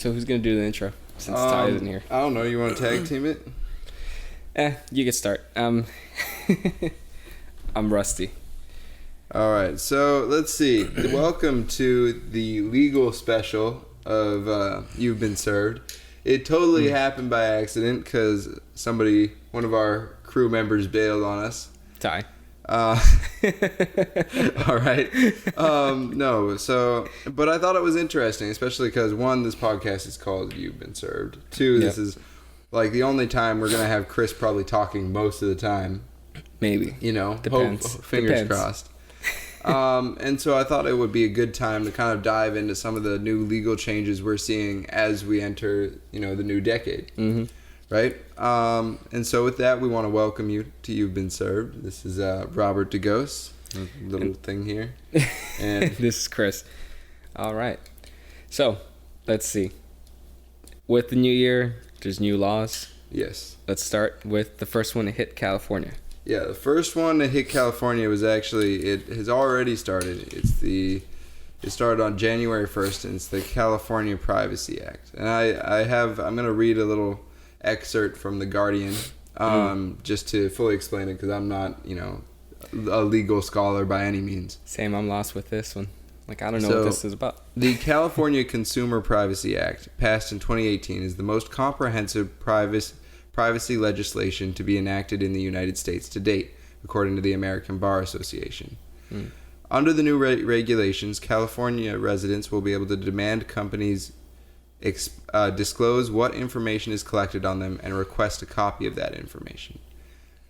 So who's gonna do the intro since Ty isn't here? I don't know. You want to tag team it? You can start. I'm rusty. All right. So let's see. Welcome to the legal special of You've Been Served. It totally happened by accident because one of our crew members bailed on us. Ty. All right. No, so, but I thought it was interesting, especially because one, this podcast is called You've Been Served. Two, this is like the only time we're going to have Chris probably talking most of the time. Maybe. You know, Depends. Fingers crossed. And so I thought it would be a good time to kind of dive into some of the new legal changes we're seeing as we enter, the new decade. Mm-hmm. Right? And so with that, we want to welcome you to You've Been Served. This is Robert Geus, little thing here. And this is Chris. All right. So, let's see. With the new year, there's new laws. Yes. Let's start with the first one to hit California. Yeah, the first one to hit California was actually, it has already started. It started on January 1st, and it's the California Privacy Act. And I'm going to read a little excerpt from The Guardian, just to fully explain it, because I'm not, a legal scholar by any means. Same, I'm lost with this one. Like, I don't know what this is about. The California Consumer Privacy Act, passed in 2018, is the most comprehensive privacy legislation to be enacted in the United States to date, according to the American Bar Association. Under the new regulations, California residents will be able to demand companies disclose what information is collected on them and request a copy of that information.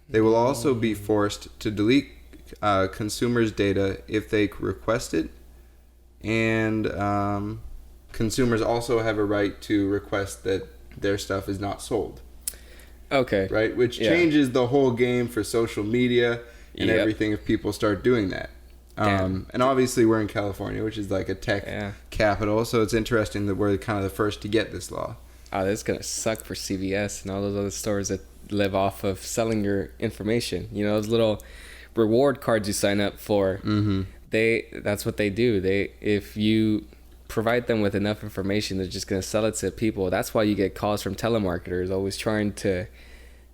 They will also be forced to delete consumers' data if they request it, and consumers also have a right to request that their stuff is not sold. Okay. Right? Which changes the whole game for social media and everything if people start doing that. And obviously we're in California, which is like a tech capital, so it's interesting that we're kind of the first to get this law. Oh, this is going to suck for CVS and all those other stores that live off of selling your information. Those little reward cards you sign up for, that's what they do. If you provide them with enough information, they're just going to sell it to people. That's why you get calls from telemarketers always trying to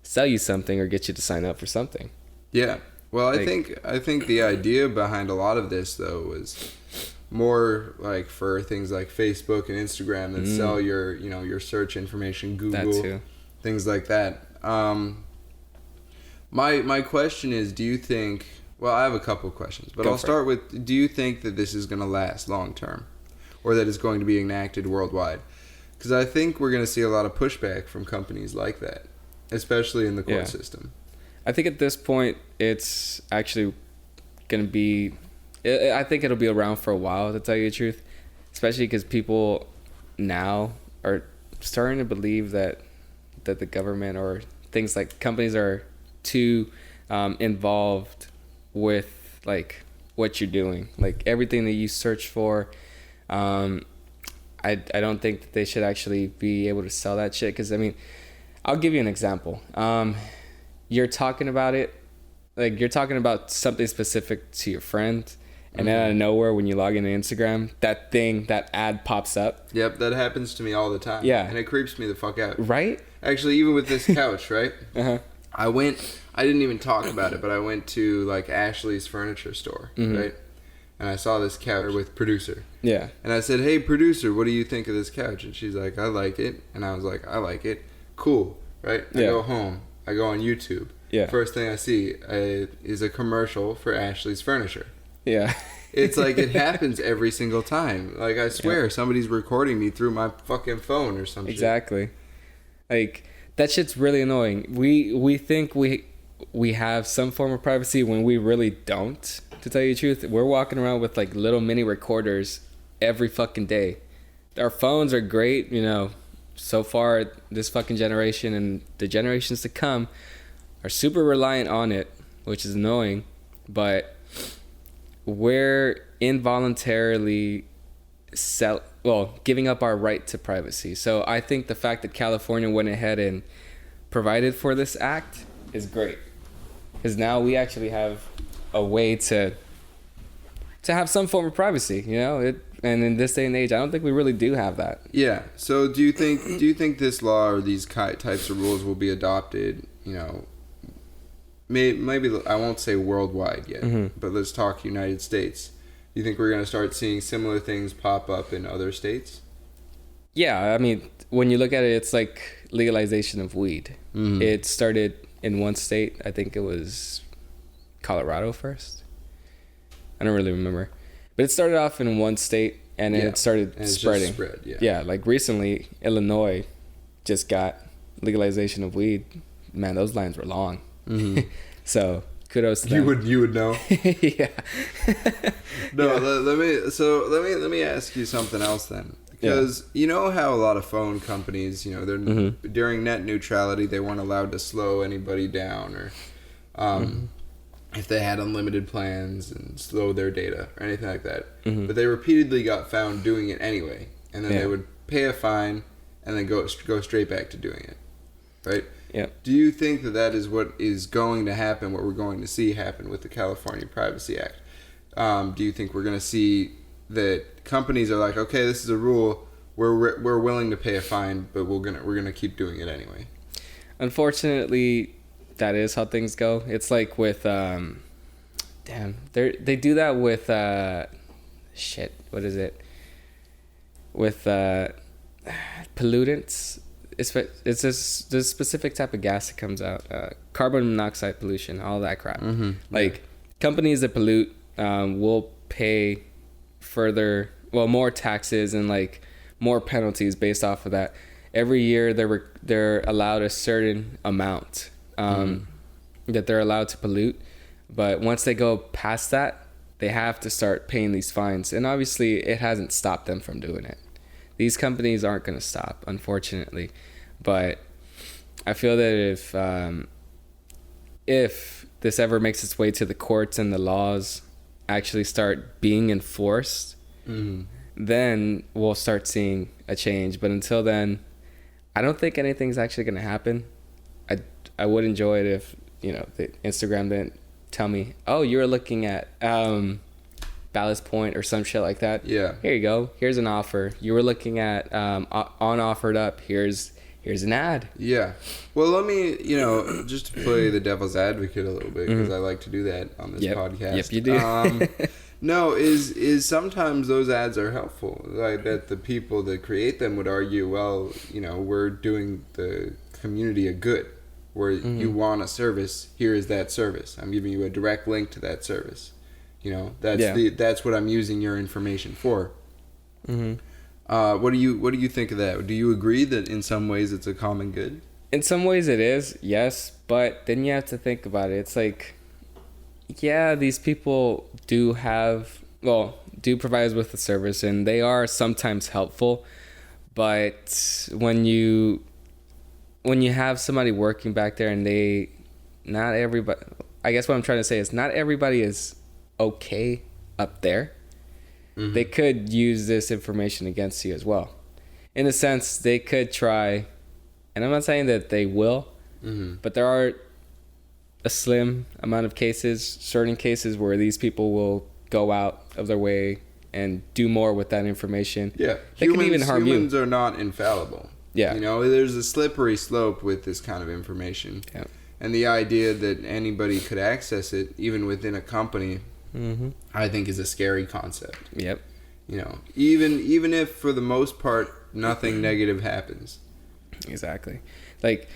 sell you something or get you to sign up for something. Yeah. Well, I think the idea behind a lot of this, though, was more like for things like Facebook and Instagram that sell your search information, Google, things like that. My question is, do you think... Well, I have a couple of questions, but I'll start with, do you think that this is going to last long term? Or that it's going to be enacted worldwide? Because I think we're going to see a lot of pushback from companies like that, especially in the court system. I think at this point, it's actually going to be... I think it'll be around for a while, to tell you the truth. Especially because people now are starting to believe that the government or things like companies are too involved with like what you're doing. Like everything that you search for... I don't think that they should actually be able to sell that shit. Because, I'll give you an example. You're talking about it, like you're talking about something specific to your friend, and then out of nowhere, when you log into Instagram, that ad pops up. Yep, that happens to me all the time. Yeah. And it creeps me the fuck out. Right? Actually, even with this couch, right? I didn't even talk about it, but I went to like Ashley's furniture store, right? And I saw this couch with producer. Yeah. And I said, "Hey, producer, what do you think of this couch?" And she's like, "I like it." And I was like, "I like it." Cool, right? I go home. I go on YouTube. Yeah. First thing I see is a commercial for Ashley's Furniture. Yeah. It's like it happens every single time. Like I swear somebody's recording me through my fucking phone or something. Exactly. Like that shit's really annoying. We think we have some form of privacy when we really don't. To tell you the truth, we're walking around with like little mini recorders every fucking day. Our phones are great, so far this fucking generation and the generations to come are super reliant on it, which is annoying, but we're involuntarily giving up our right to privacy. So I think the fact that California went ahead and provided for this act is great, because now we actually have a way to have some form of privacy. And in this day and age, I don't think we really do have that. Yeah. So do you think this law or these types of rules will be adopted, you know, maybe I won't say worldwide yet, but let's talk United States. Do you think we're going to start seeing similar things pop up in other states? Yeah, I mean, when you look at it, it's like legalization of weed. It started in one state. I think it was Colorado first. I don't really remember. But it started off in one state, and then it started spreading. Yeah, like recently, Illinois just got legalization of weed. Man, those lines were long. So kudos to them. You would know. Yeah. No, let me ask you something else then. Because you know how a lot of phone companies, you know, they're during net neutrality, they weren't allowed to slow anybody down, or if they had unlimited plans and slow their data or anything like that. But they repeatedly got found doing it anyway, and then they would pay a fine and then go straight back to doing it, right? Yeah. Do you think that is what is going to happen? What we're going to see happen with the California Privacy Act? Do you think we're going to see that companies are like, okay, this is a rule, we're willing to pay a fine, but we're gonna keep doing it anyway? Unfortunately, that is how things go. It's like with they do that with what is it? With pollutants. It's this specific type of gas that comes out, carbon monoxide pollution, all that crap. Like companies that pollute will pay more taxes and like more penalties based off of that. Every year they're allowed a certain amount that they're allowed to pollute, but once they go past that, they have to start paying these fines. And obviously it hasn't stopped them from doing it. These companies aren't going to stop, unfortunately. But I feel that if this ever makes its way to the courts and the laws actually start being enforced, then we'll start seeing a change. But until then, I don't think anything's actually going to happen. I would enjoy it if, you know, the Instagram didn't tell me, oh, you're looking at Ballast Point or some shit like that. Yeah. Here you go. Here's an offer. You were looking at on offered up. Here's an ad. Yeah. Well, let me, you know, just to play the devil's advocate a little bit, because I like to do that on this podcast. Yep, you do. No, is sometimes those ads are helpful. I bet the people that create them would argue, well, you know, we're doing the community a good. Where you want a service, here is that service. I'm giving you a direct link to that service. You know, that's what I'm using your information for. What do you think of that? Do you agree that in some ways it's a common good? In some ways it is, yes, but then you have to think about it. It's like, yeah, these people do provide us with a service, and they are sometimes helpful, but when you have somebody working back there and not everybody, I guess what I'm trying to say is not everybody is okay up there. They could use this information against you as well. In a sense, they could try, and I'm not saying that they will, but there are a slim amount of cases, certain cases where these people will go out of their way and do more with that information. Yeah. They can even harm you. Humans are not infallible. Yeah. You know, there's a slippery slope with this kind of information. Yeah. And the idea that anybody could access it, even within a company, I think is a scary concept. Yep. You know, even if for the most part nothing negative happens. Exactly. Like,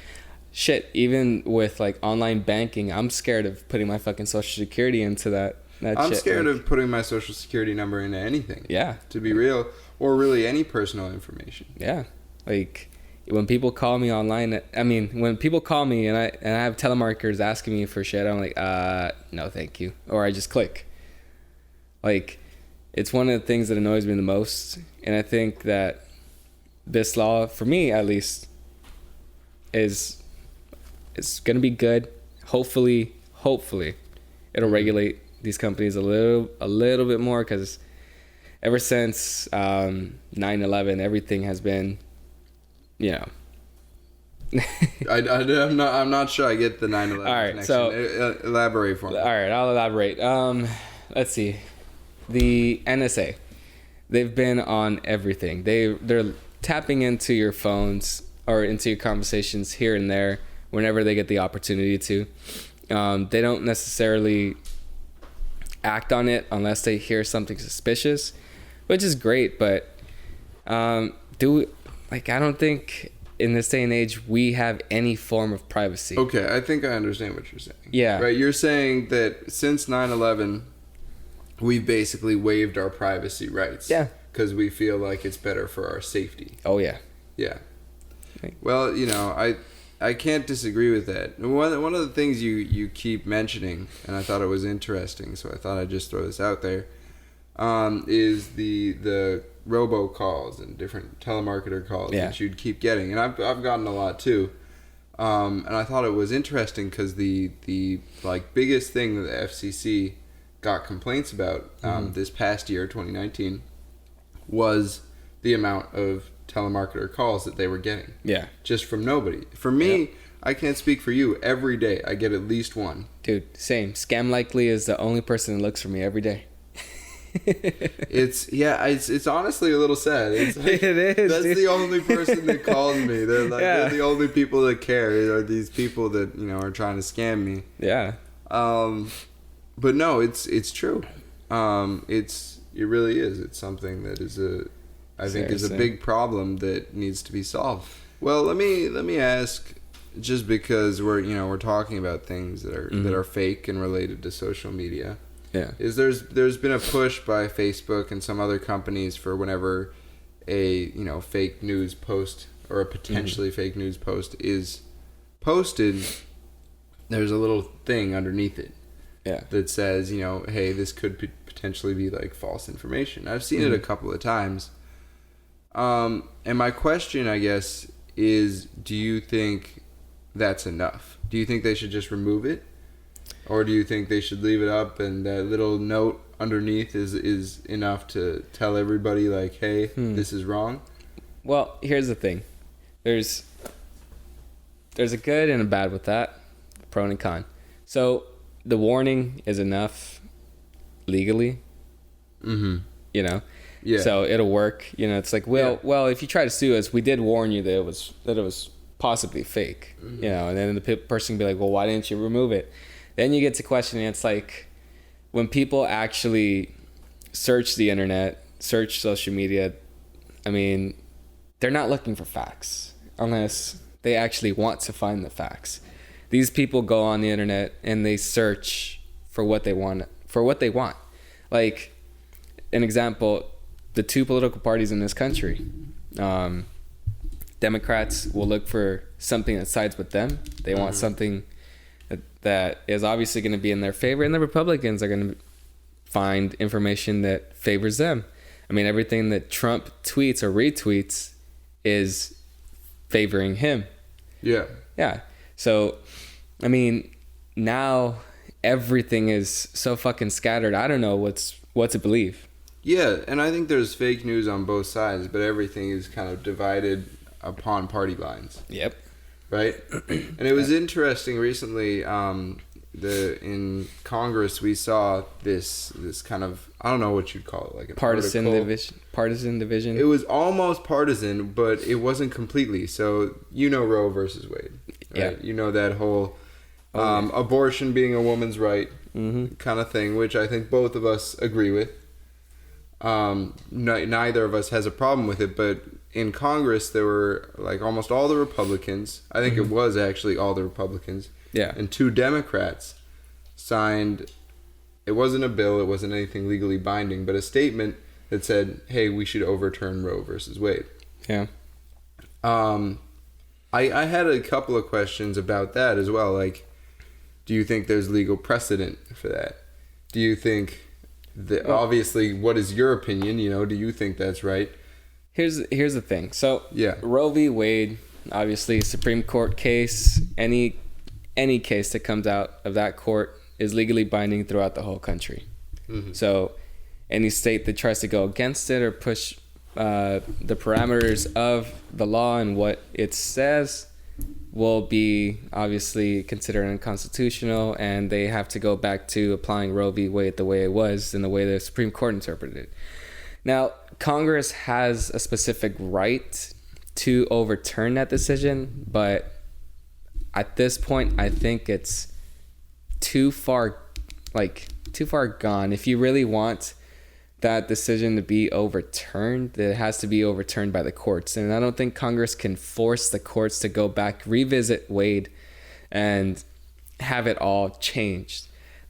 shit, even with like online banking, I'm scared of putting my fucking social security into that I'm shit. Scared of putting my social security number into anything. Yeah. To be real. Or really any personal information. Yeah. Like, when people call me online, when people call me and I have telemarketers asking me for shit, I'm like, no, thank you. Or I just click. Like, it's one of the things that annoys me the most. And I think that this law, for me at least, is going to be good. Hopefully, it'll regulate these companies a little bit more, because ever since 9/11, everything has been, you know. I'm not sure I get the 9/11 right, connection. so Elaborate for me. All right, I'll elaborate. Let's see. The NSA, they've been on everything. They're tapping into your phones or into your conversations here and there whenever they get the opportunity to. They don't necessarily act on it unless they hear something suspicious, which is great. But I don't think in this day and age we have any form of privacy. Okay, I think I understand what you're saying. Yeah. Right, you're saying that since 9/11, we've basically waived our privacy rights. Yeah. Because we feel like it's better for our safety. Oh, yeah. Yeah. Well, I can't disagree with that. One of the things you keep mentioning, and I thought it was interesting, so I thought I'd just throw this out there, is the robocalls and different telemarketer calls that you'd keep getting, and I've gotten a lot too. And I thought it was interesting because the biggest thing that the FCC got complaints about this past year, 2019, was the amount of telemarketer calls that they were getting. Yeah. Just from nobody. For me, I can't speak for you. Every day I get at least one. Dude, same. Scam Likely is the only person that looks for me every day. It's honestly a little sad. It is. That's the only person that calls me. They're the only people that care. Are these people that are trying to scam me? Yeah. But no, it's true. It really is. It's something that is I think is a big problem that needs to be solved. Well, let me ask, just because we're talking about things that are fake and related to social media. Yeah. There's been a push by Facebook and some other companies for whenever a fake news post or a potentially fake news post is posted, there's a little thing underneath it. Yeah. That says, hey, this could potentially be like false information. I've seen it a couple of times. And my question, I guess, is, do you think that's enough? Do you think they should just remove it? Or do you think they should leave it up and that little note underneath is enough to tell everybody, like, hey, this is wrong? Well, here's the thing. There's a good and a bad with that, pro and a con. So the warning is enough legally. Mm-hmm. Yeah. So it'll work. It's like, well, if you try to sue us, we did warn you that it was possibly fake. Mm-hmm. And then the person can be like, well, why didn't you remove it? Then you get to questioning. It's like when people actually search the internet, search social media, I mean, they're not looking for facts unless they actually want to find the facts. These people go on the internet and they search for what they want. Like, an example, the two political parties in this country, Democrats will look for something that sides with them. They want something that is obviously going to be in their favor, and the Republicans are going to find information that favors them. I mean, everything that Trump tweets or retweets is favoring him. Yeah. Yeah. So, I mean, now everything is so fucking scattered. I don't know what to believe. Yeah, and I think there's fake news on both sides, but everything is kind of divided upon party lines. Yep. Right? And it was interesting recently, in Congress we saw this kind of, I don't know what you'd call it, like a partisan division. It was almost partisan, but it wasn't completely. So Roe versus Wade, right? Yeah. That whole abortion being a woman's right kind of thing, which I think both of us agree with. Neither of us has a problem with it, but in Congress there were like almost all the Republicans, I think it was actually all the Republicans, and 2 Democrats signed, it wasn't a bill, it wasn't anything legally binding, but a statement that said, hey, we should overturn Roe versus Wade. Yeah. I had a couple of questions about that as well, like, do you think there's legal precedent for that? Do you think obviously, what is your opinion? Do you think that's right? Here's the thing. So, Roe v. Wade, obviously, Supreme Court case. Any case that comes out of that court is legally binding throughout the whole country. Mm-hmm. So, any state that tries to go against it or push the parameters of the law and what it says will be obviously considered unconstitutional, and they have to go back to applying Roe v. Wade the way it was and the way the Supreme Court interpreted it. Now, Congress has a specific right to overturn that decision, but at this point, I think it's too far gone. If you really want that decision to be overturned, it has to be overturned by the courts. And I don't think Congress can force the courts to go back, revisit Wade, and have it all changed.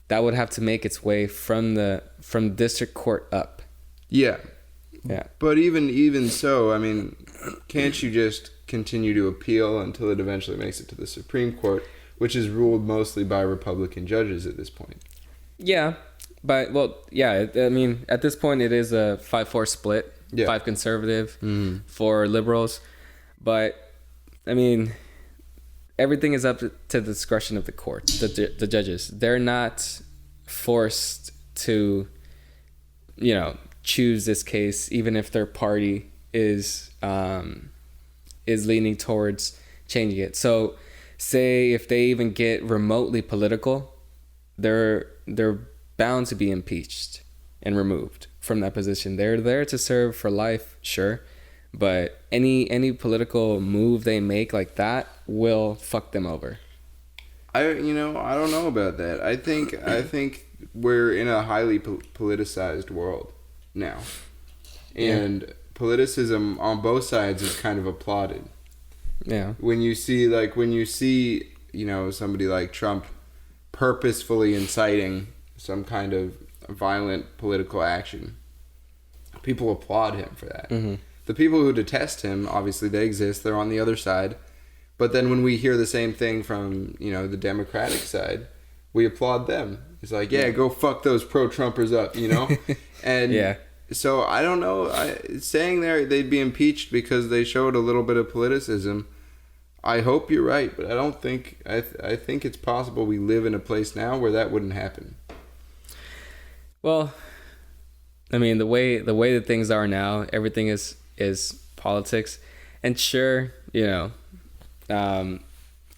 That would have to make its way from district court up. Yeah. Yeah. But even so, I mean, can't you just continue to appeal until it eventually makes it to the Supreme Court, which is ruled mostly by Republican judges at this point? Yeah. But, well, yeah, I mean, at this point, it is a 5-4 split. Yeah. 5 conservative, 4 liberals. But, I mean, everything is up to the discretion of the courts, the judges. They're not forced to, choose this case, even if their party is leaning towards changing it. So, say if they even get remotely political, they're bound to be impeached and removed from that position. They're there to serve for life, sure, but any political move they make like that will fuck them over. I don't know about that. I think we're in a highly politicized world now, and politicism on both sides is kind of applauded. Yeah. When you see somebody like Trump purposefully inciting some kind of violent political action, people applaud him for that. Mm-hmm. The people who detest him, obviously they exist, they're on the other side. But then when we hear the same thing from, the Democratic side, we applaud them. It's like, yeah, go fuck those pro-Trumpers up, And yeah. So I don't know, saying they'd be impeached because they showed a little bit of politicism, I hope you're right, but I don't think, I think it's possible we live in a place now where that wouldn't happen. Well, I mean, the way that things are now, everything is politics. And sure,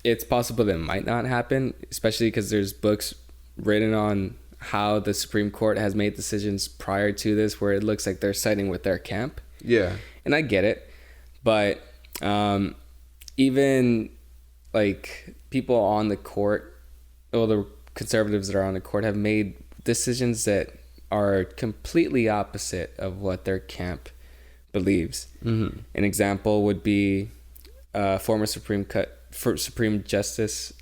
it's possible that it might not happen, especially because there's books written on how the Supreme Court has made decisions prior to this where it looks like they're siding with their camp. Yeah. And I get it. But even like people on the court, or the conservatives that are on the court, have made decisions that are completely opposite of what their camp believes. Mm-hmm. An example would be former Supreme Justice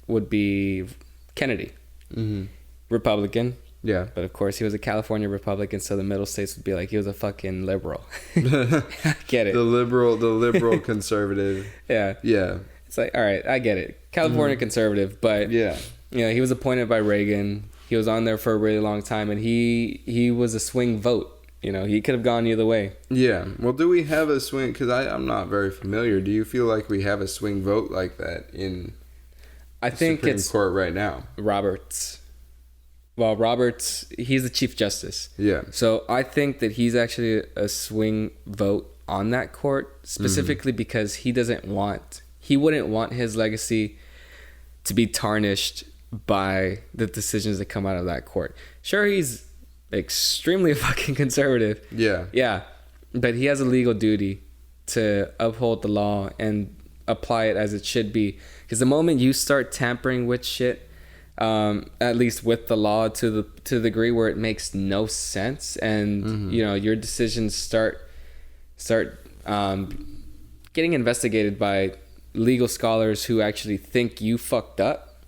would be Kennedy. Mm-hmm. Republican. Yeah. But of course he was a California Republican, so the middle states would be like he was a fucking liberal. I get it. The liberal conservative. Yeah. Yeah. It's like, all right, I get it. California conservative, but yeah. He was appointed by Reagan. He was on there for a really long time, and he was a swing vote. He could have gone either way. Yeah. Well, do we have a swing? Because I'm not very familiar. Do you feel like we have a swing vote like that in the Supreme Court right now? Roberts. Well, Roberts, he's the Chief Justice. Yeah. So I think that he's actually a swing vote on that court, specifically because he wouldn't want his legacy to be tarnished by the decisions that come out of that court. Sure, he's extremely fucking conservative. Yeah. Yeah. But he has a legal duty to uphold the law and apply it as it should be. Because the moment you start tampering with shit, at least with the law to the degree where it makes no sense, and your decisions start getting investigated by legal scholars who actually think you fucked up,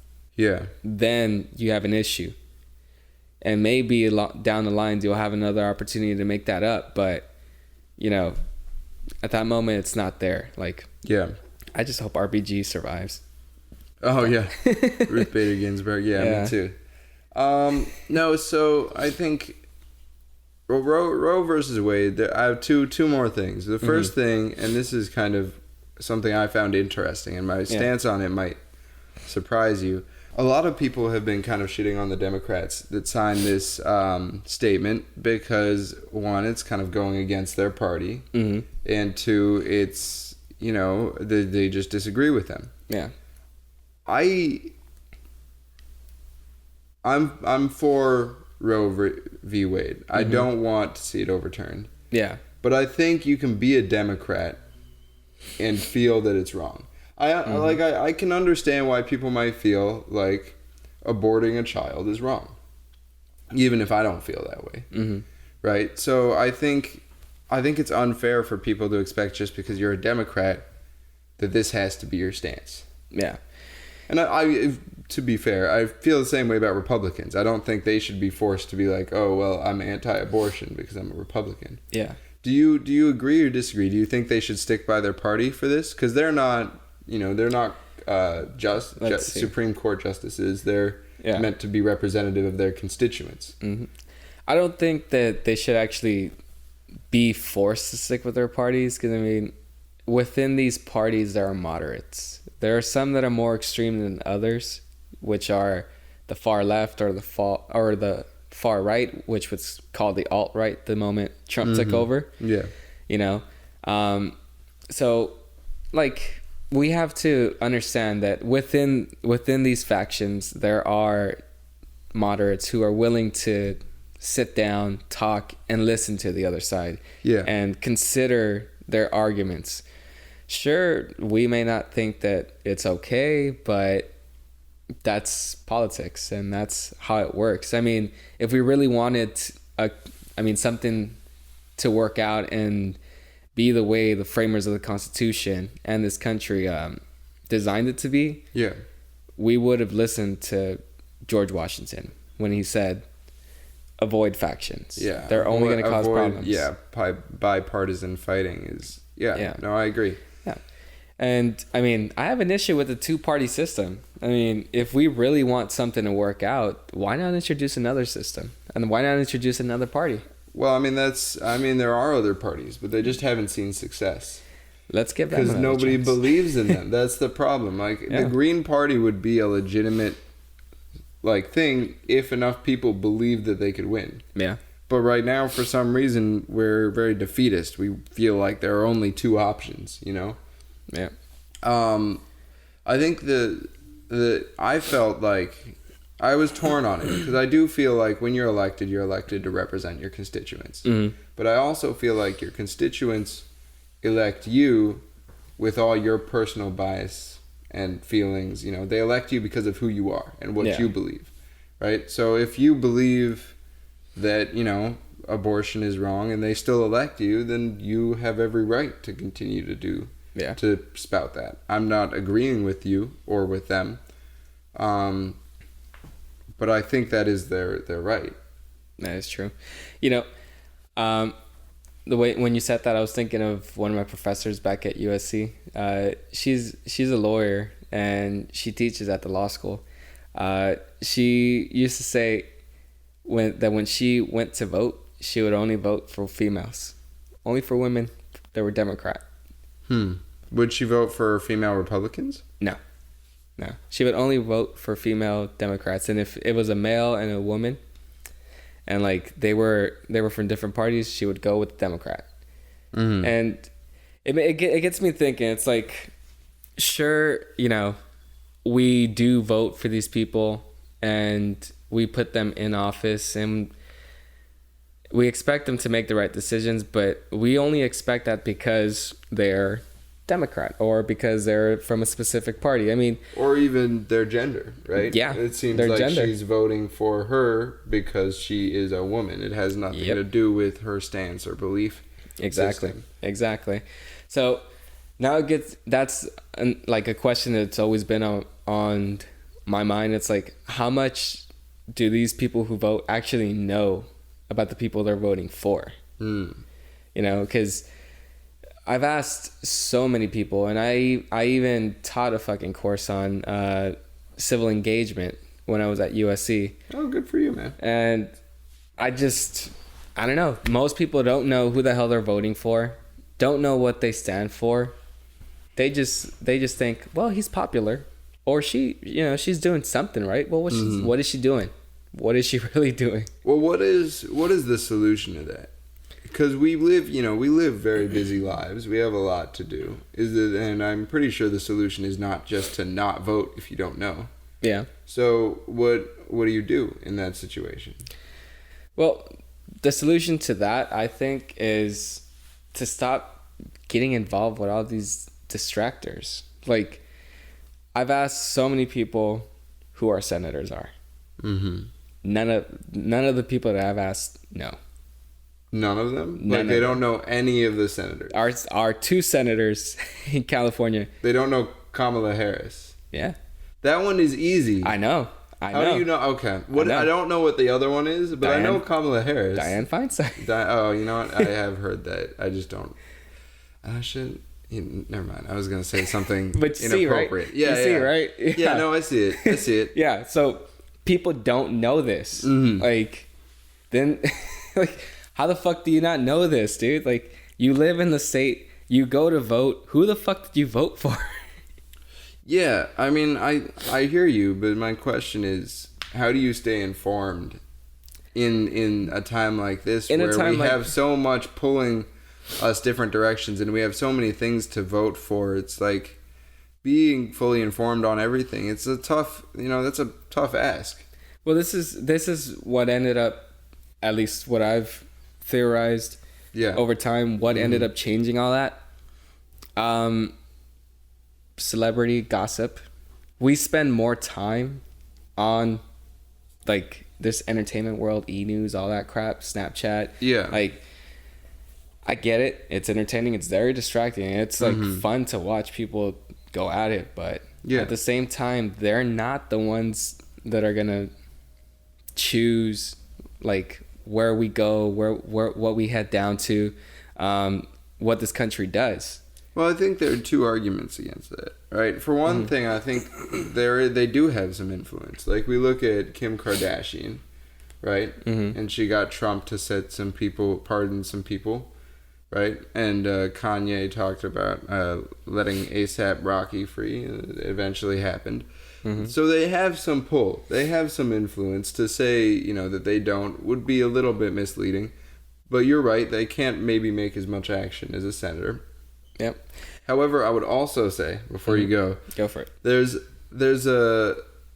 then you have an issue. And maybe down the line you'll have another opportunity to make that up, but at that moment it's not there. Like, I just hope RBG survives. Oh yeah, Ruth Bader Ginsburg. Yeah, me too. No, so I think Roe versus Wade. I have two more things. The first thing, and this is kind of something I found interesting, and my stance on it might surprise you. A lot of people have been kind of shitting on the Democrats that signed this statement because, one, it's kind of going against their party, and two, it's they just disagree with them. Yeah. I'm for Roe v. Wade. I don't want to see it overturned. Yeah. But I think you can be a Democrat and feel that it's wrong. I can understand why people might feel like aborting a child is wrong, even if I don't feel that way. Mm-hmm. Right? So I think it's unfair for people to expect just because you're a Democrat that this has to be your stance. Yeah. And I to be fair, I feel the same way about Republicans. I don't think they should be forced to be like, oh, well, I'm anti-abortion because I'm a Republican. Yeah. Do you agree or disagree? Do you think they should stick by their party for this? Because they're not, Supreme Court justices. They're meant to be representative of their constituents. Mm-hmm. I don't think that they should actually be forced to stick with their parties, because I mean, within these parties there are moderates. There are some that are more extreme than others, which are the far left or the far right, which was called the alt-right the moment Trump took over. Yeah. So like, we have to understand that within these factions there are moderates who are willing to sit down, talk, and listen to the other side. Yeah. And consider their arguments. Sure, we may not think that it's okay, but that's politics, and that's how it works. I mean, if we really wanted something to work out and be the way the framers of the Constitution and this country designed it to be, we would have listened to George Washington when he said, avoid factions. Yeah. They're only going to cause problems. Yeah, bipartisan fighting is... Yeah, no, I agree. Yeah. And, I mean, I have an issue with the two-party system. I mean, if we really want something to work out, why not introduce another system? And why not introduce another party? Well, I mean, there are other parties, but they just haven't seen success. Let's give them because nobody believes in them. That's the problem. Like, the Green Party would be a legitimate thing if enough people believed that they could win. Yeah. But right now, for some reason, we're very defeatist. We feel like there are only two options, Yeah. I think I felt like I was torn on it, because I do feel like when you're elected to represent your constituents. Mm-hmm. But I also feel like your constituents elect you with all your personal bias and feelings. They elect you because of who you are and what you believe, right? So if you believe that, abortion is wrong and they still elect you, then you have every right to continue to spout that. I'm not agreeing with you or with them. But I think that is their right. That is true. The way when you said that, I was thinking of one of my professors back at USC. She's a lawyer and she teaches at the law school. She used to say when she went to vote, she would only vote for females, only for women that were Democrat. Would she vote for female Republicans? No. She would only vote for female Democrats, and if it was a male and a woman, and they were from different parties, she would go with the Democrat. Mm-hmm. And it gets me thinking. It's like, sure, we do vote for these people and we put them in office and we expect them to make the right decisions, but we only expect that because they're Democrat or because they're from a specific party. I mean, or even their gender, right? Yeah, it seems like gender. She's voting for her because she is a woman. It has nothing to do with her stance or belief. Exactly. So now that's a question that's always been on my mind. It's like, how much do these people who vote actually know about the people they're voting for? Because I've asked so many people, and I even taught a fucking course on civil engagement when I was at USC. Oh, good for you, man. And I don't know. Most people don't know who the hell they're voting for, don't know what they stand for. They just think, well, he's popular, or she, she's doing something, right? Well, what is she doing? What is she really doing? Well, what is the solution to that? Because we live very busy lives. We have a lot to do. And I'm pretty sure the solution is not just to not vote if you don't know. Yeah. So what do you do in that situation? Well, the solution to that, I think, is to stop getting involved with all these distractors. Like, I've asked so many people who our senators are. Mm-hmm. None of the people that I've asked know. None of them? Like, they don't know any of the senators. Our 2 senators in California. They don't know Kamala Harris. Yeah. That one is easy. I know. How do you know? Okay. I don't know what the other one is, but I know Kamala Harris. Dianne Feinstein. Oh, you know what? I have heard that. I just don't. I should. Never mind. I was going to say something but inappropriate. See, right? Yeah, see, right? Yeah, no, I see it. Yeah, so people don't know this. Mm-hmm. Like, then, like, how the fuck do you not know this, dude? Like, you live in the state, you go to vote. Who the fuck did you vote for? Yeah, I mean, I hear you, but my question is, how do you stay informed in a time like this where we have so much pulling us different directions and we have so many things to vote for? It's like being fully informed on everything. It's a tough, that's a tough ask. Well, this is what ended up, at least what I've theorized over time, what ended up changing all that. Celebrity gossip. We spend more time on like this entertainment world, e-news, all that crap, Snapchat. Yeah. Like, I get it. It's entertaining. It's very distracting. It's like fun to watch people go at it. But at the same time, they're not the ones that are going to choose like where we go, where what we head down to, what this country does. Well, I think there are 2 arguments against that, right? For one thing, I think they do have some influence. Like, we look at Kim Kardashian, right? Mm-hmm. And she got Trump to pardon some people, right? And Kanye talked about letting A$AP Rocky free. It eventually happened. Mm-hmm. So they have some pull. They have some influence. To say, that they don't would be a little bit misleading. But you're right. They can't maybe make as much action as a senator. Yep. However, I would also say, before you go for it.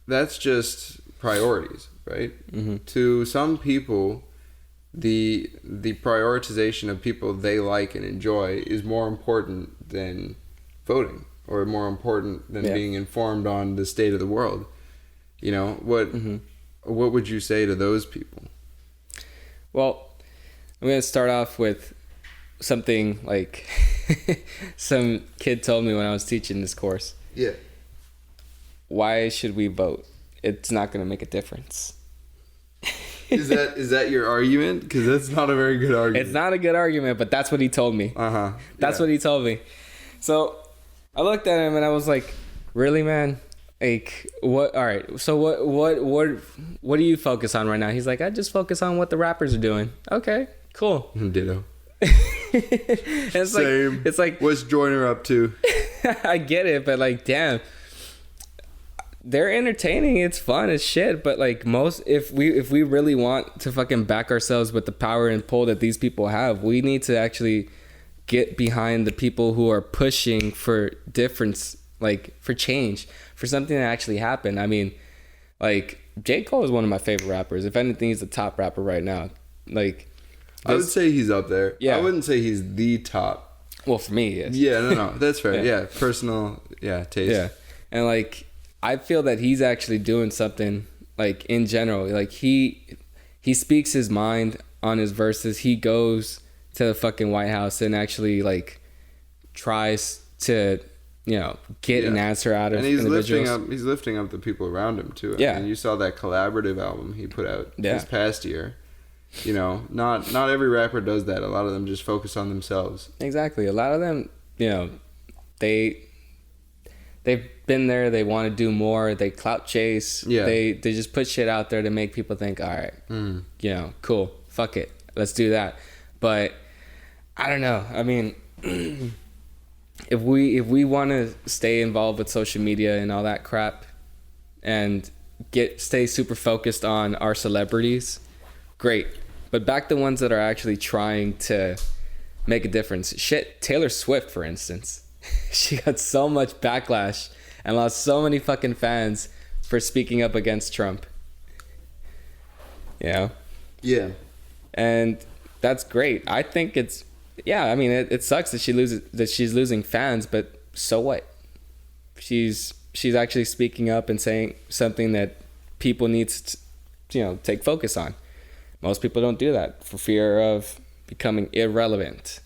That's just priorities, right? Mm-hmm. To some people, the prioritization of people they like and enjoy is more important than voting, or more important than being informed on the state of the world. What would you say to those people? Well, I'm going to start off with something like some kid told me when I was teaching this course. Yeah. Why should we vote? It's not going to make a difference. Is that your argument? Because that's not a very good argument. It's not a good argument, but that's what he told me. That's what he told me. So I looked at him and I was like, really, man? Like, what? All right. So what do you focus on right now? He's like, I just focus on what the rappers are doing. Okay, cool. Ditto. It's same. It's like, what's Joyner up to? I get it, but like, damn, they're entertaining. It's fun as shit. But like, if we really want to fucking back ourselves with the power and pull that these people have, we need to actually get behind the people who are pushing for difference, like for change, for something to actually happen. I mean, like, J. Cole is one of my favorite rappers. If anything, he's the top rapper right now. Like, I would say he's up there. Yeah. I wouldn't say he's the top. Well, for me, yes. Yeah, no, that's fair. Yeah, personal, taste. Yeah, and like, I feel that he's actually doing something, like, in general. Like, he speaks his mind on his verses. He goes to the fucking White House and actually, like, tries to, get an answer out of individuals. And he's lifting up the people around him too. Yeah. And you saw that collaborative album he put out this past year. Not every rapper does that. A lot of them just focus on themselves. Exactly. A lot of them, they've been there. They want to do more. They clout chase. Yeah. They just put shit out there to make people think, all right, cool, fuck it, let's do that. But I don't know. I mean, if we want to stay involved with social media and all that crap, and stay super focused on our celebrities, great. But back the ones that are actually trying to make a difference. Shit, Taylor Swift, for instance. She got so much backlash and lost so many fucking fans for speaking up against Trump. Yeah. And that's great. I think it's, yeah, I mean, it sucks that she's losing fans, but so what? She's actually speaking up and saying something that people need to, take focus on. Most people don't do that for fear of becoming irrelevant.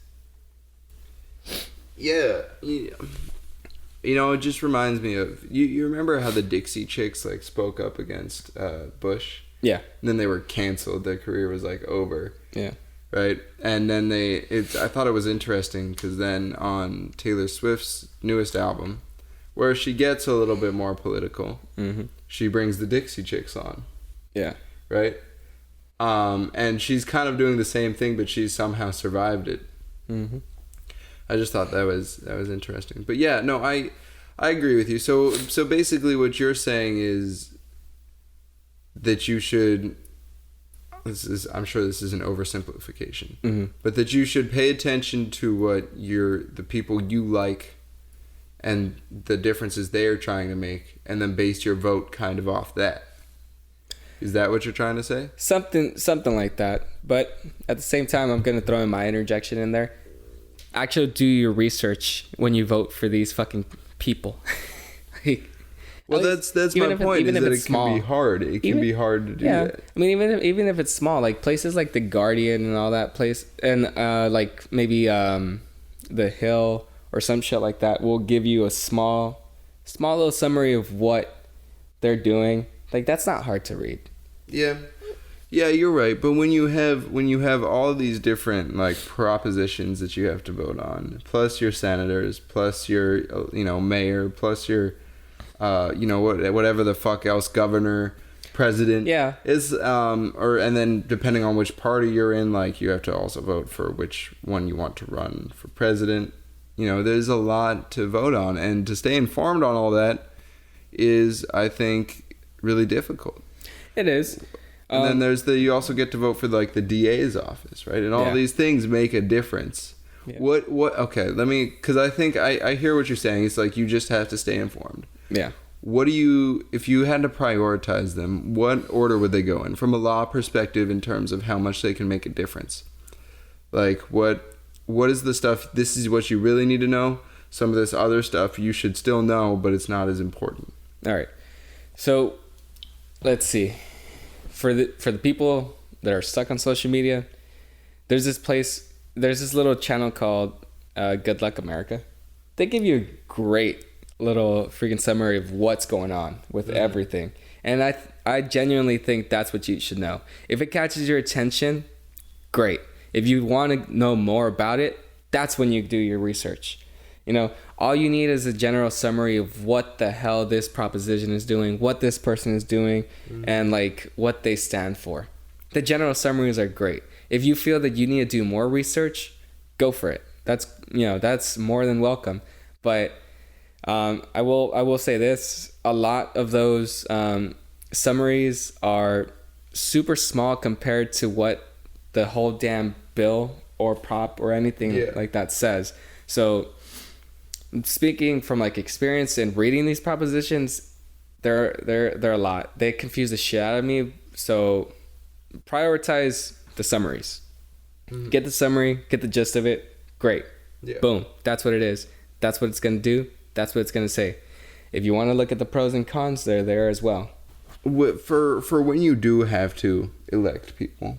Yeah. It just reminds me of, you remember how the Dixie Chicks like spoke up against Bush? Yeah. And then they were canceled. Their career was like over. Yeah. Right? And then I thought it was interesting because then on Taylor Swift's newest album, where she gets a little bit more political, she brings the Dixie Chicks on. Yeah. Right? And she's kind of doing the same thing, but she's somehow survived it. Mm-hmm. I just thought that was interesting. But yeah, no, I agree with you. So basically what you're saying is that you should, I'm sure this is an oversimplification, but that you should pay attention to what the people you like and the differences they are trying to make, and then base your vote kind of off that. Is that what you're trying to say? Something like that. But at the same time, I'm going to throw in my interjection in there. Actually do your research when you vote for these fucking people. Well, that's my point. Is that it can be hard. It can be hard to do that. I mean, even if it's small, like places like The Guardian and all that place, and like maybe The Hill or some shit like that will give you a small little summary of what they're doing. Like that's not hard to read. Yeah, you're right. But when you have all of these different like propositions that you have to vote on, plus your senators, plus your mayor, plus your whatever the fuck else, governor, president, is and then depending on which party you're in, like you have to also vote for which one you want to run for president. There's a lot to vote on, and to stay informed on all that is, I think, really difficult. It is. And then you also get to vote for like the DA's office, right? And all these things make a difference. Yeah. Okay, because I think I hear what you're saying. It's like you just have to stay informed. Yeah. If you had to prioritize them, what order would they go in from a law perspective in terms of how much they can make a difference? Like what is the stuff, this is what you really need to know. Some of this other stuff you should still know, but it's not as important. All right. So let's see. For the people that are stuck on social media, there's this little channel called Good Luck America. They give you a great little freaking summary of what's going on with everything. And I genuinely think that's what you should know. If it catches your attention, great. If you want to know more about it, that's when you do your research. All you need is a general summary of what the hell this proposition is doing, what this person is doing, and like what they stand for. The general summaries are great. If you feel that you need to do more research, go for it. That's more than welcome. But I will say this: a lot of those summaries are super small compared to what the whole damn bill or prop or anything like that says. So, speaking from like experience in reading these propositions, they're a lot. They confuse the shit out of me. So, prioritize the summaries. Get the summary, get the gist of it. Great. Yeah. Boom. That's what it is. That's what it's gonna do. That's what it's gonna say. If you want to look at the pros and cons, they're there as well. For when you do have to elect people,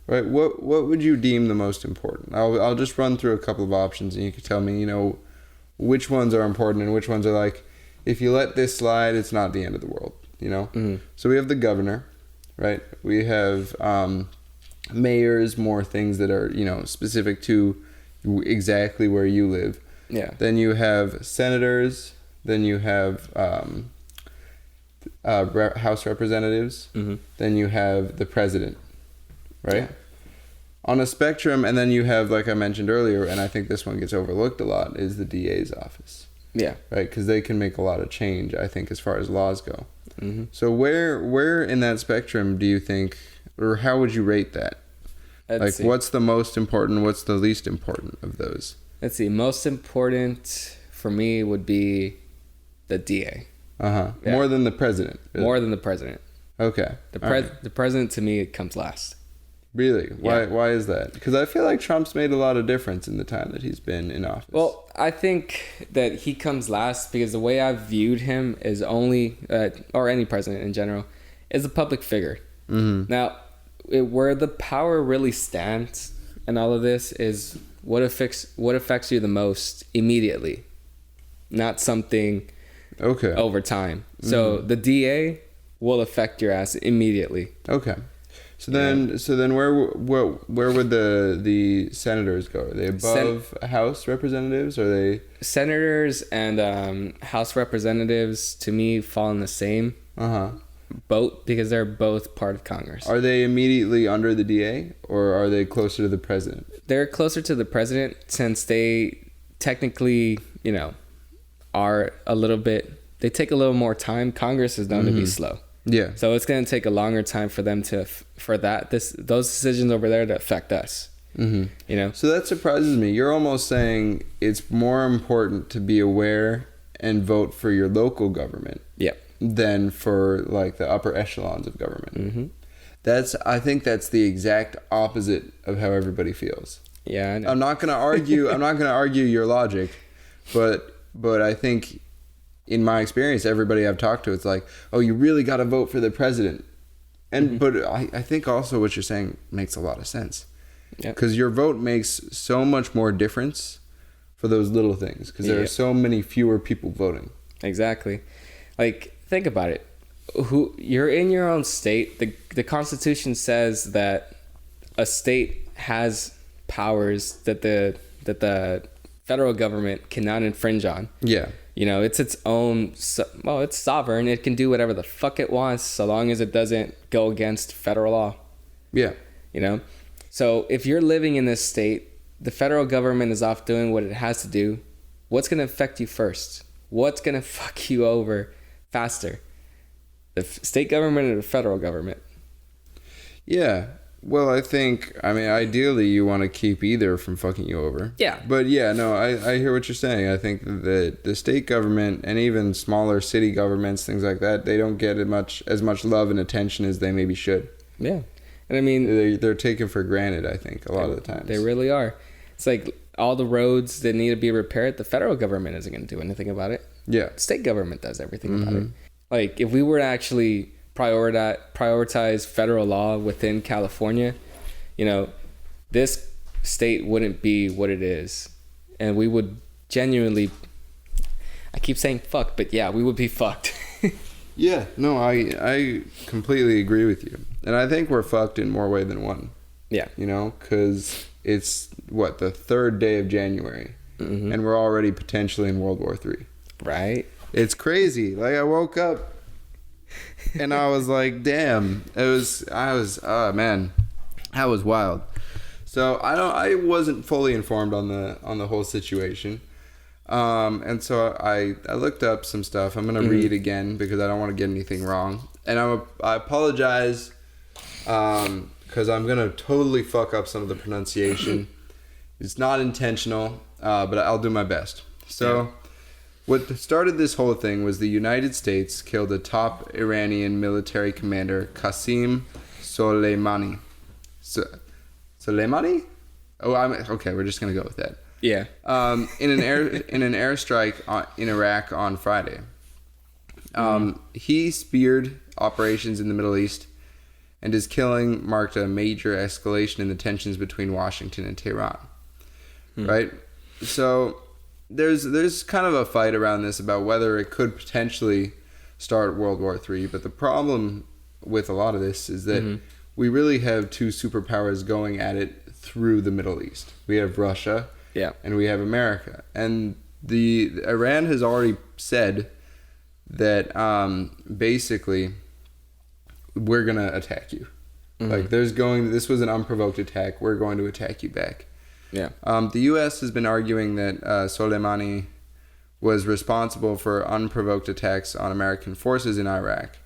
right? What would you deem the most important? I'll just run through a couple of options, and you can tell me, which ones are important and which ones are like, if you let this slide, it's not the end of the world. So we have the governor, right? We have mayors, more things that are specific to exactly where you live. Yeah. Then you have senators. Then you have House representatives. Then you have the president, right? Yeah. On a spectrum, and then you have, like I mentioned earlier, and I think this one gets overlooked a lot, is the DA's office. Yeah. Right? Because they can make a lot of change, I think, as far as laws go. So where in that spectrum do you think, or how would you rate that? Let's see. What's the most important? What's the least important of those? Let's see. Most important for me would be the DA. Yeah. More than the president. Really? More than the president. Okay. The president, to me, it comes last. Really? Why is that? Because I feel like Trump's made a lot of difference in the time that he's been in office. Well, I think that he comes last because the way I've viewed him is only, or any president in general, is a public figure. Mm-hmm. Now, where the power really stands in all of this is what affects you the most immediately, not something over time. Mm-hmm. So the DA will affect your ass immediately. Okay. So then, where would the senators go? Are they above House representatives? Or are they senators and House representatives? To me, fall in the same boat because they're both part of Congress. Are they immediately under the DA, or are they closer to the president? They're closer to the president since they technically, are a little bit. They take a little more time. Congress is known to be slow. Yeah. So it's going to take a longer time for them those decisions over there to affect us. Mm-hmm. So that surprises me. You're almost saying it's more important to be aware and vote for your local government. Than for like the upper echelons of government. Mm-hmm. I think that's the exact opposite of how everybody feels. Yeah. I know. I'm not going to argue your logic, but I think, in my experience, everybody I've talked to, it's like, oh, you really got to vote for the president. And but I think also what you're saying makes a lot of sense. Because your vote makes so much more difference for those little things. Because there are so many fewer people voting. Exactly. Like, think about it. You're in your own state. The Constitution says that a state has powers that the federal government cannot infringe on. Yeah. It's its own, it's sovereign. It can do whatever the fuck it wants so long as it doesn't go against federal law. Yeah. So if you're living in this state, the federal government is off doing what it has to do. What's going to affect you first? What's going to fuck you over faster? The state government or the federal government? Yeah. Well, I mean, ideally you want to keep either from fucking you over. Yeah. But yeah, no, I hear what you're saying. I think that the state government and even smaller city governments, things like that, they don't get as much love and attention as they maybe should. Yeah. And I mean, they're taken for granted, I think, a lot of the times. They really are. It's like all the roads that need to be repaired, the federal government isn't going to do anything about it. Yeah. The state government does everything about it. Like, if we were to actually prioritize federal law within California, this state wouldn't be what it is. And we would genuinely, I keep saying fuck, but yeah, we would be fucked. Yeah, no, I completely agree with you. And I think we're fucked in more way than one. Yeah. Because it's, the 3rd day of January. Mm-hmm. And we're already potentially in World War III. Right. It's crazy. Like, I woke up and I was like, damn. Oh man, that was wild. So I wasn't fully informed on the whole situation. And so I looked up some stuff. I'm going to read again because I don't want to get anything wrong. And I apologize because I'm going to totally fuck up some of the pronunciation. It's not intentional, but I'll do my best. So what started this whole thing was the United States killed a top Iranian military commander, Qasem Soleimani. Soleimani? Oh, okay. We're just going to go with that. Yeah. In an airstrike in Iraq on Friday. He speared operations in the Middle East, and his killing marked a major escalation in the tensions between Washington and Tehran. Right? So there's kind of a fight around this about whether it could potentially start World War III, but the problem with a lot of this is that we really have two superpowers going at it through the Middle East. We have Russia. Yeah. And we have America. And Iran has already said that basically we're going to attack you. Like this was an unprovoked attack. We're going to attack you back. Yeah. The U.S. has been arguing that Soleimani was responsible for unprovoked attacks on American forces in Iraq.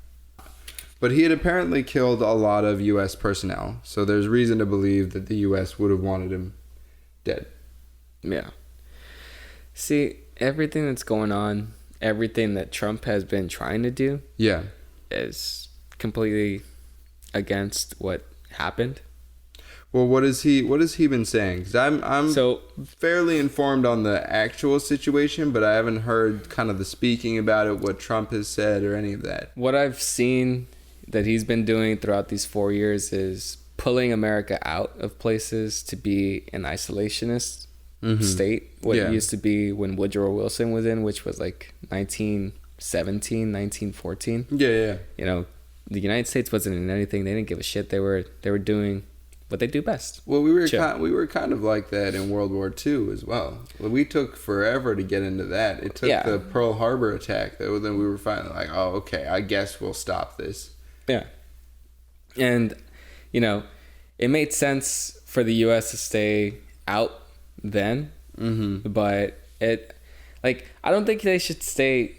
But he had apparently killed a lot of U.S. personnel. So there's reason to believe that the U.S. would have wanted him dead. Yeah. See, everything that's going on, everything that Trump has been trying to do, is completely against what happened. Well, what has he been saying? Because I'm so fairly informed on the actual situation, but I haven't heard kind of the speaking about it, what Trump has said, or any of that. What I've seen that he's been doing throughout these 4 years is pulling America out of places to be an isolationist state. What it used to be when Woodrow Wilson was in, which was like 1917, 1914. Yeah. You know, the United States wasn't in anything. They didn't give a shit. They were doing what they do best. Well, we were kind of like that in World War II as well. We took forever to get into that. It took the Pearl Harbor attack, though. Then we were finally like, oh, okay, I guess we'll stop this. Yeah. And, you know, it made sense for the U.S. to stay out then. But I don't think they should stay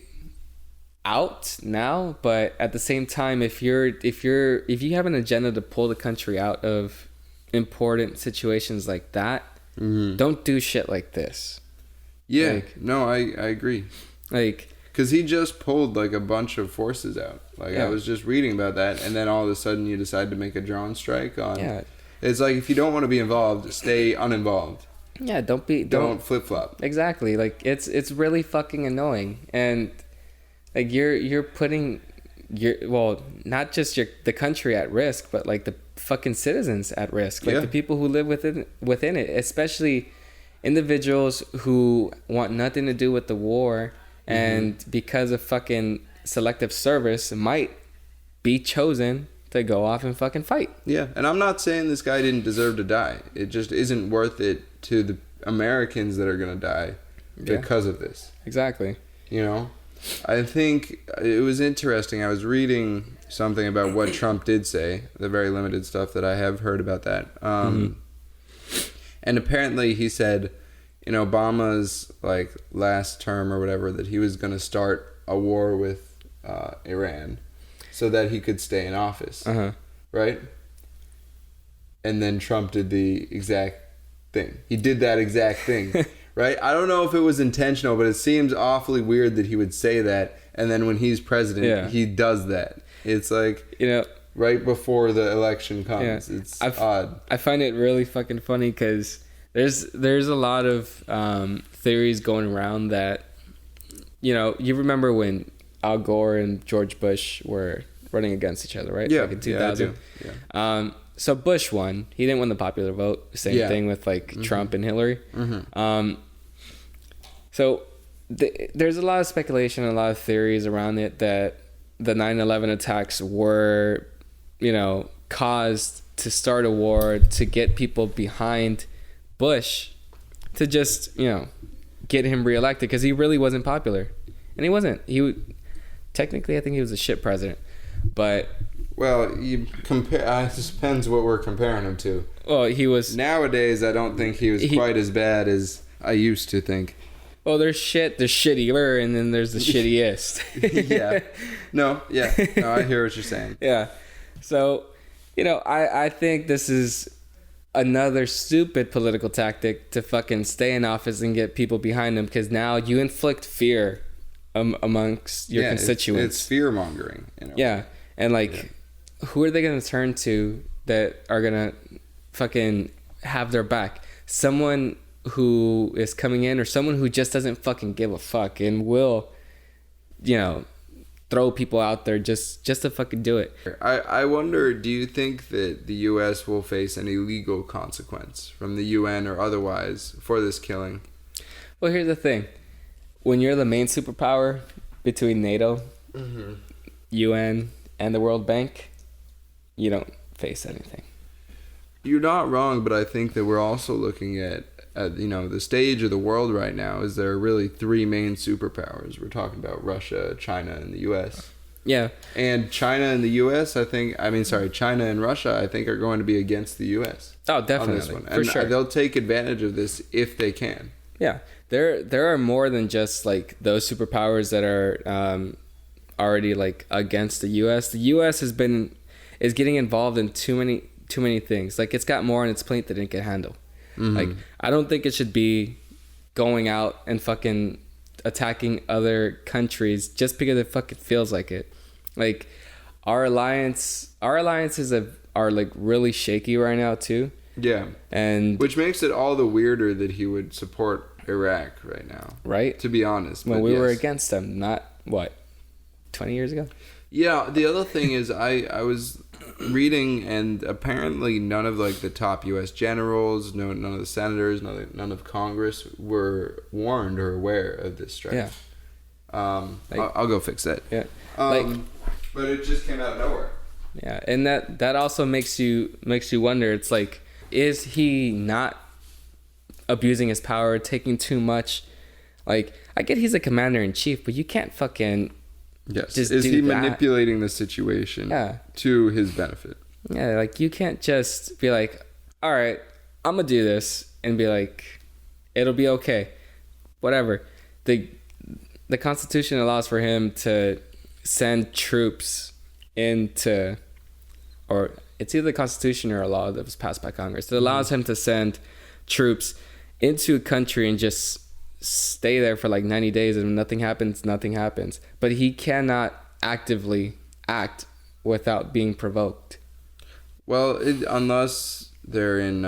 out now. But at the same time, if you have an agenda to pull the country out of important situations like that, don't do shit like this. Yeah, no, I agree. Because he just pulled like a bunch of forces out. I was just reading about that, and then all of a sudden you decide to make a drone strike on. Yeah. It's like, if you don't want to be involved, stay uninvolved. Yeah, don't flip flop. Exactly. It's really fucking annoying, and you're putting not just the country at risk, but the fucking citizens at risk, the people who live within it, especially individuals who want nothing to do with the war, and because of fucking selective service might be chosen to go off and fucking fight. Yeah, and I'm not saying this guy didn't deserve to die. It just isn't worth it to the Americans that are gonna die because of this. Exactly. You know, I think it was interesting. I was reading something about what Trump did say, the very limited stuff that I have heard about that. And apparently he said in Obama's last term or whatever that he was going to start a war with Iran so that he could stay in office. Right? And then Trump did the exact thing. He did that exact thing. Right? I don't know if it was intentional, but it seems awfully weird that he would say that, and then when he's president, he does that. It's right before the election comes. Yeah. It's odd. I find it really fucking funny because there's a lot of theories going around that, you remember when Al Gore and George Bush were running against each other, right? Yeah. In 2000. Yeah. So Bush won. He didn't win the popular vote. Same thing with Trump and Hillary. So there's a lot of speculation and a lot of theories around it that the 9/11 attacks were, caused to start a war to get people behind Bush to just, get him reelected, because he really wasn't popular. And he wasn't. Technically, I think he was a shit president. But... Well, you compare. It just depends what we're comparing him to. Well, he was... Nowadays, I don't think he was quite as bad as I used to think. Well, there's shittier, and then there's the shittiest. Yeah. No, I hear what you're saying. Yeah. So, I think this is another stupid political tactic to fucking stay in office and get people behind him, because now you inflict fear amongst your constituents. It's fear-mongering. Yeah. And, who are they going to turn to that are going to fucking have their back? Someone who is coming in, or someone who just doesn't fucking give a fuck and will, throw people out there just to fucking do it. I wonder, do you think that the U.S. will face any legal consequence from the UN or otherwise for this killing? Well, here's the thing. When you're the main superpower between NATO, UN, and the World Bank, you don't face anything. You're not wrong, but I think that we're also looking at the stage of the world right now is there are really three main superpowers. We're talking about Russia, China, and the U.S. Yeah. And China and the U.S., China and Russia, I think, are going to be against the U.S. Oh, definitely. On this one. For sure. They'll take advantage of this if they can. Yeah. There are more than just those superpowers that are already against the U.S. The U.S. is getting involved in too many things. It's got more on its plate than it can handle. I don't think it should be going out and fucking attacking other countries just because it fucking feels like it. Our alliances are really shaky right now too. Yeah. And which makes it all the weirder that he would support Iraq right now. Right? To be honest. When we were against them, not, 20 years ago? Yeah, the other thing is I was reading, and apparently none of like the top U.S. generals, none of the senators, none of Congress were warned or aware of this strike. Yeah. I'll go fix that. Yeah. But it just came out of nowhere. Yeah, and that also makes you wonder. It's like, is he not abusing his power, taking too much? Like, I get he's a commander in chief, but you can't fucking is he manipulating the situation to his benefit? Yeah, like you can't just be like, all right, I'm gonna do this and be like, it'll be okay, whatever. The Constitution allows for him to send troops into, or it's either the Constitution or a law that was passed by Congress that allows him to send troops into a country and just stay there for like 90 days, and when nothing happens. But he cannot actively act without being provoked. Well, unless they're in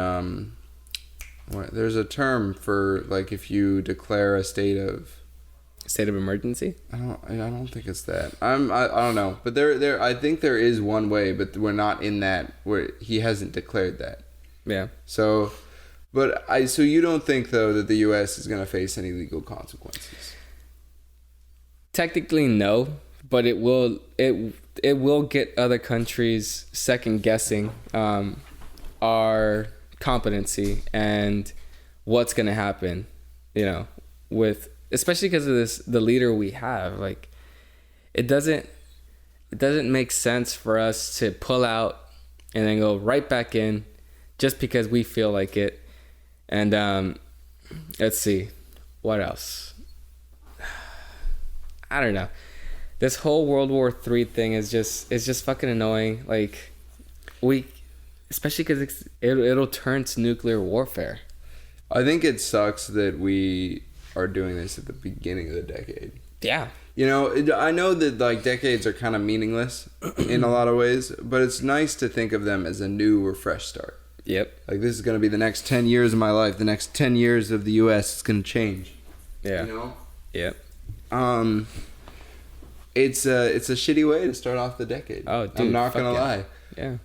there's a term for like if you declare a state of emergency. I don't think it's that. I don't know, but there I think there is one way, but we're not in that where he hasn't declared that. Yeah. So you don't think though that the U.S. is going to face any legal consequences? Technically, no, but it will get other countries second guessing our competency and what's going to happen. With especially because of the leader we have. Like, it doesn't make sense for us to pull out and then go right back in just because we feel like it. And let's see, what else? I don't know. This whole World War III thing is just fucking annoying. Like, especially because it'll turn to nuclear warfare. I think it sucks that we are doing this at the beginning of the decade. Yeah. I know that like decades are kind of meaningless in a lot of ways, but it's nice to think of them as a new or fresh start. Yep. Like, this is going to be the next 10 years of my life. The next 10 years of the U.S. is going to change. Yeah. Yep. It's a shitty way to start off the decade. Oh, dude. I'm not going to lie. Yeah.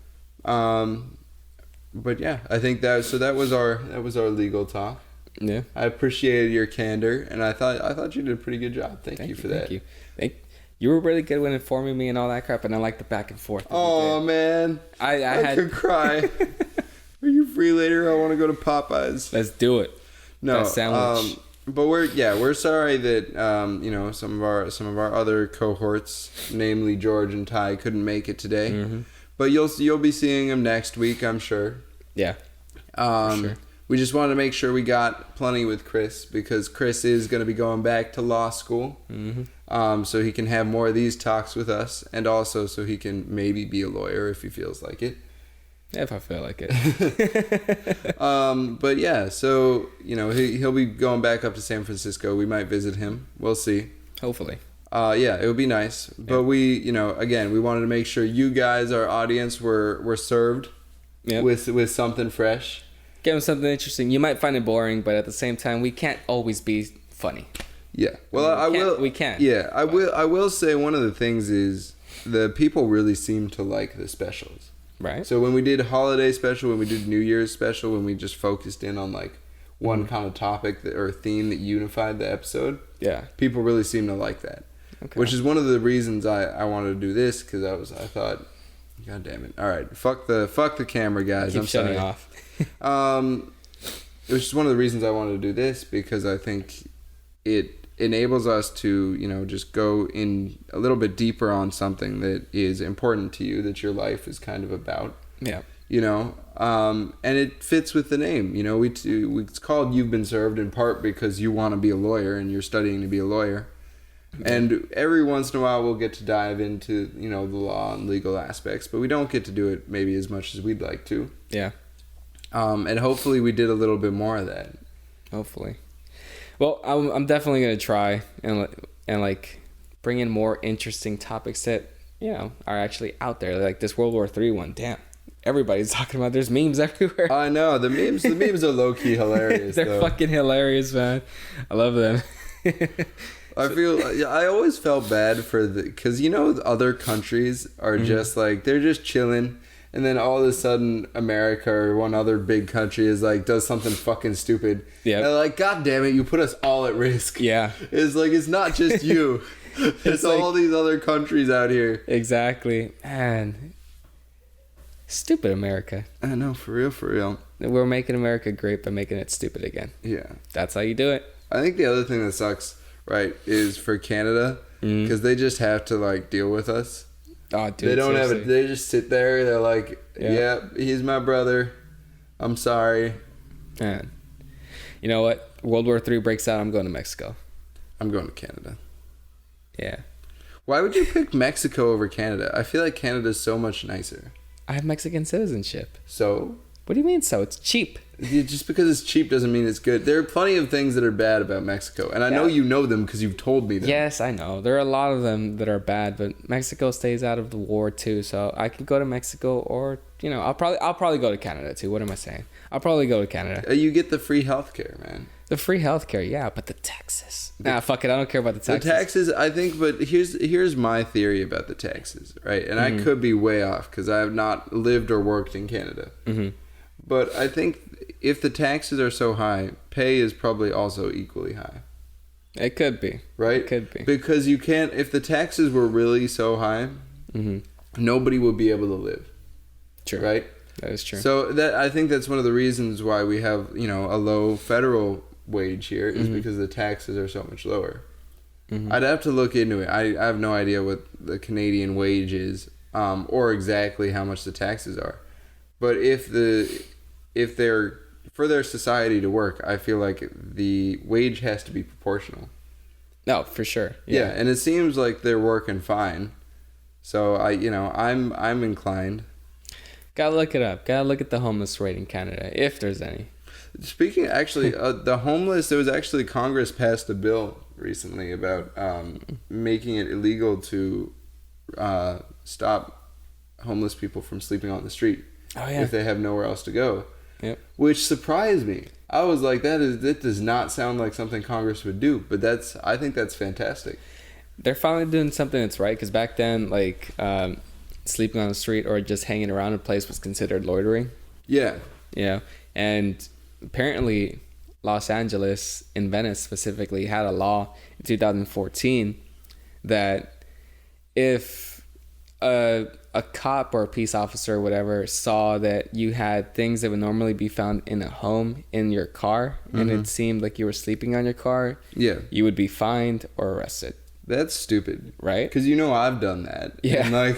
But yeah, I think that was our legal talk. Yeah. I appreciated your candor, and I thought you did a pretty good job. Thank you for that. Thank you. You were really good when informing me and all that crap, and I like the back and forth. Oh man, I could cry. Are you free later? I want to go to Popeyes. Let's do it. No, that sandwich. But we're sorry that some of our other cohorts, namely George and Ty, couldn't make it today. Mm-hmm. But you'll be seeing them next week, I'm sure. Yeah. For sure. We just wanted to make sure we got plenty with Chris, because Chris is going to be going back to law school. Mm-hmm. So he can have more of these talks with us, and also so he can maybe be a lawyer if he feels like it. If I feel like it. But yeah, so he'll be going back up to San Francisco. We might visit him. We'll see. Hopefully. Yeah, it would be nice. But we, again, we wanted to make sure you guys, our audience, were served with something fresh. Give them something interesting. You might find it boring, but at the same time, we can't always be funny. Yeah. Well, We can't. Yeah, I will say one of the things is the people really seem to like the specials. Right. So when we did holiday special, when we did New Year's special, when we just focused in on like one kind of topic or theme that unified the episode, people really seem to like that. Okay. Which is one of the reasons I wanted to do this, because I thought, God damn it! All right, fuck the camera, guys. I'm shutting sorry. off. Which is one of the reasons I wanted to do this, because I think it enables us to just go in a little bit deeper on something that is important to you, that your life is kind of about. Yeah. And it fits with the name. It's called You've Been Served, in part because you want to be a lawyer and you're studying to be a lawyer. And every once in a while we'll get to dive into, the law and legal aspects, but we don't get to do it maybe as much as we'd like to. Yeah. And hopefully we did a little bit more of that. Hopefully. Well, I'm definitely going to try and bring in more interesting topics that, are actually out there. Like this World War III one. Damn. everybody's talking about. There's memes everywhere. I know the memes are low key hilarious. They're fucking hilarious, man. I love them. I always felt bad for because other countries are just like they're just chilling, and then all of a sudden America or one other big country is like does something fucking stupid. Yeah, like God damn it, you put us all at risk. Yeah, it's like it's not just you. It's like, all these other countries out here. Exactly, man. Stupid America. I know, for real. We're making America great by making it stupid again. Yeah, that's how you do it. I think the other thing that sucks, right, is for Canada, because they just have to like deal with us. Oh, dude, they don't seriously. Have it. They just sit there. They're like, yeah, he's my brother. I'm sorry. Man, you know what? World War III breaks out. I'm going to Mexico. I'm going to Canada. Yeah. Why would you pick Mexico over Canada? I feel like Canada's so much nicer. I have Mexican citizenship. So? What do you mean so? It's cheap. Just because it's cheap doesn't mean it's good. There are plenty of things that are bad about Mexico. And I know you know them because you've told me them. Yes, I know. There are a lot of them that are bad, but Mexico stays out of the war too. So I could go to Mexico or, I'll probably go to Canada too. What am I saying? I'll probably go to Canada. You get the free healthcare, man. The free healthcare, yeah, but the taxes. Nah, fuck it. I don't care about the taxes. The taxes, I think, but here's my theory about the taxes, right? And I could be way off because I have not lived or worked in Canada. Mm-hmm. But I think if the taxes are so high, pay is probably also equally high. It could be. Right? It could be. Because you can't, if the taxes were really so high, nobody would be able to live. True. Right? That is true. So I think that's one of the reasons why we have, a low federal wage here is because the taxes are so much lower. I'd have to look into it. I have no idea what the Canadian wage is, or exactly how much the taxes are. But if they're for their society to work, I feel like the wage has to be proportional. No, for sure. Yeah, and it seems like they're working fine. So I'm inclined. Gotta look it up. Gotta look at the homeless rate in Canada, if there's any. Speaking, actually, the homeless, there was actually Congress passed a bill recently about making it illegal to stop homeless people from sleeping on the street. Oh, yeah. If they have nowhere else to go. Yep. Which surprised me. I was like, that does not sound like something Congress would do, but I think that's fantastic. They're finally doing something that's right, because back then, sleeping on the street or just hanging around a place was considered loitering. Yeah. And apparently Los Angeles, in Venice specifically, had a law in 2014 that if a cop or a peace officer or whatever saw that you had things that would normally be found in a home in your car, and it seemed like you were sleeping on your car, you would be fined or arrested. That's stupid. Right? Because I've done that. Yeah. And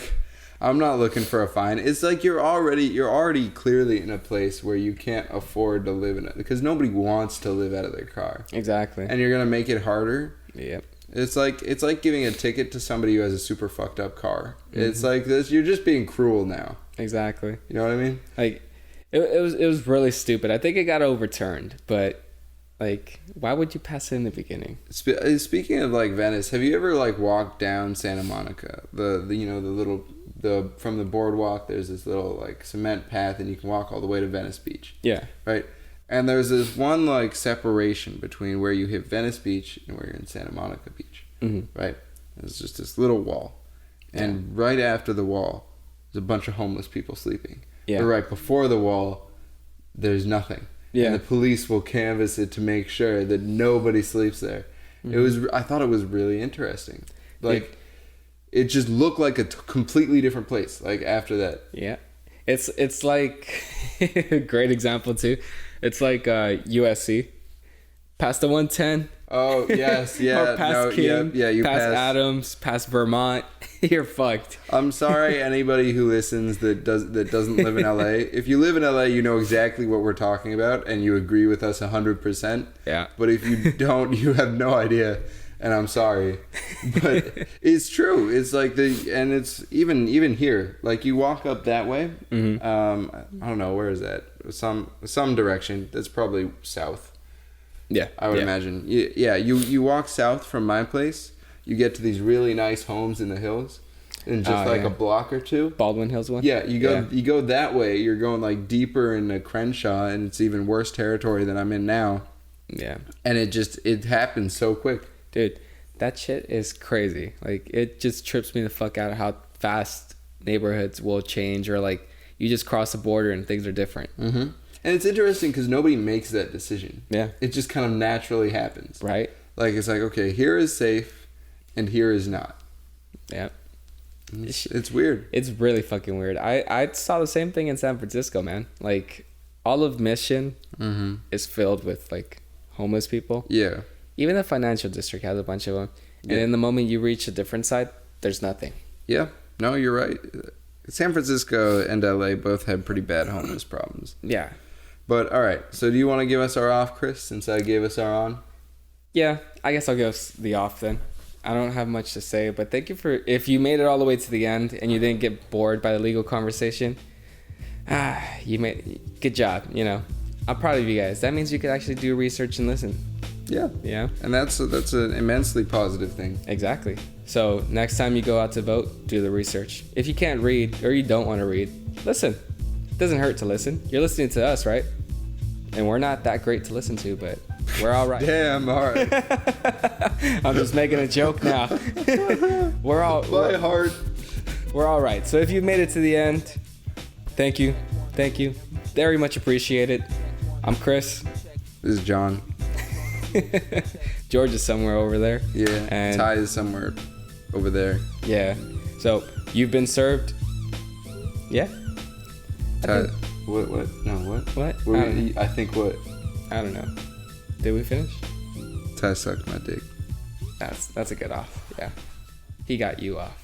I'm not looking for a fine. It's like you're already clearly in a place where you can't afford to live in it, because nobody wants to live out of their car. Exactly. And you're gonna make it harder. Yep. It's like giving a ticket to somebody who has a super fucked up car. It's like this. You're just being cruel now. Exactly. You know what I mean? It was really stupid. I think it got overturned, but why would you pass it in the beginning? Speaking of Venice, have you ever walked down Santa Monica? From the boardwalk, there's this little cement path, and you can walk all the way to Venice Beach. Yeah. Right. And there's this one separation between where you hit Venice Beach and where you're in Santa Monica Beach. Right. There's just this little wall, and right after the wall, there's a bunch of homeless people sleeping. Yeah. But right before the wall, there's nothing. Yeah. And the police will canvass it to make sure that nobody sleeps there. I thought it was really interesting. It just looked like a completely different place. After that. Yeah. It's like a great example too. It's like USC, past the 110. Oh yes, yeah. Or past King, you past Adams, past Vermont. You're fucked. I'm sorry, anybody who listens that doesn't live in LA. If you live in LA, you know exactly what we're talking about, and you agree with us 100%. Yeah. But if you don't, you have no idea, and I'm sorry. But it's true. It's and it's even here. You walk up that way. I don't know, where is that? Some direction. That's probably south. Yeah, I would imagine. Yeah, you walk south from my place, you get to these really nice homes in the hills, in just a block or two. Baldwin Hills one. Yeah, you go that way. You're going like deeper into Crenshaw, and it's even worse territory than I'm in now. Yeah, and it happens so quick, dude. That shit is crazy. Like, it just trips me the fuck out how fast neighborhoods will change, or like you just cross the border and things are different. Mm-hmm. And it's interesting because nobody makes that decision. Yeah, it just kind of naturally happens. Right. Like, it's like, okay, here is safe, and here is not. Yeah. It's weird. It's really fucking weird. I saw the same thing in San Francisco, man. Like, all of Mission is filled with like homeless people. Yeah. Even the financial district has a bunch of them. And in the moment you reach a different side, there's nothing. Yeah. No, you're right. San Francisco and LA both had pretty bad homeless problems. Yeah. But, all right. So do you want to give us our off, Chris, since I gave us our on? Yeah. I guess I'll give us the off then. I don't have much to say, but thank you if you made it all the way to the end and you didn't get bored by the legal conversation. Good job. You know, I'm proud of you guys. That means you could actually do research and listen. Yeah. Yeah. And that's an immensely positive thing. Exactly. So next time you go out to vote, do the research. If you can't read or you don't want to read, listen. It doesn't hurt to listen. You're listening to us, right? And we're not that great to listen to, but we're all right. Damn, all right. I'm just making a joke now. We're all right. So if you've made it to the end, thank you. Very much appreciated. I'm Chris. This is John. George is somewhere over there. Yeah. And Ty is somewhere over there. Yeah. So you've been served. Yeah. Ty, what? No, what? What? I think what? I don't know. Did we finish? Ty sucked my dick. That's a good off. Yeah. He got you off.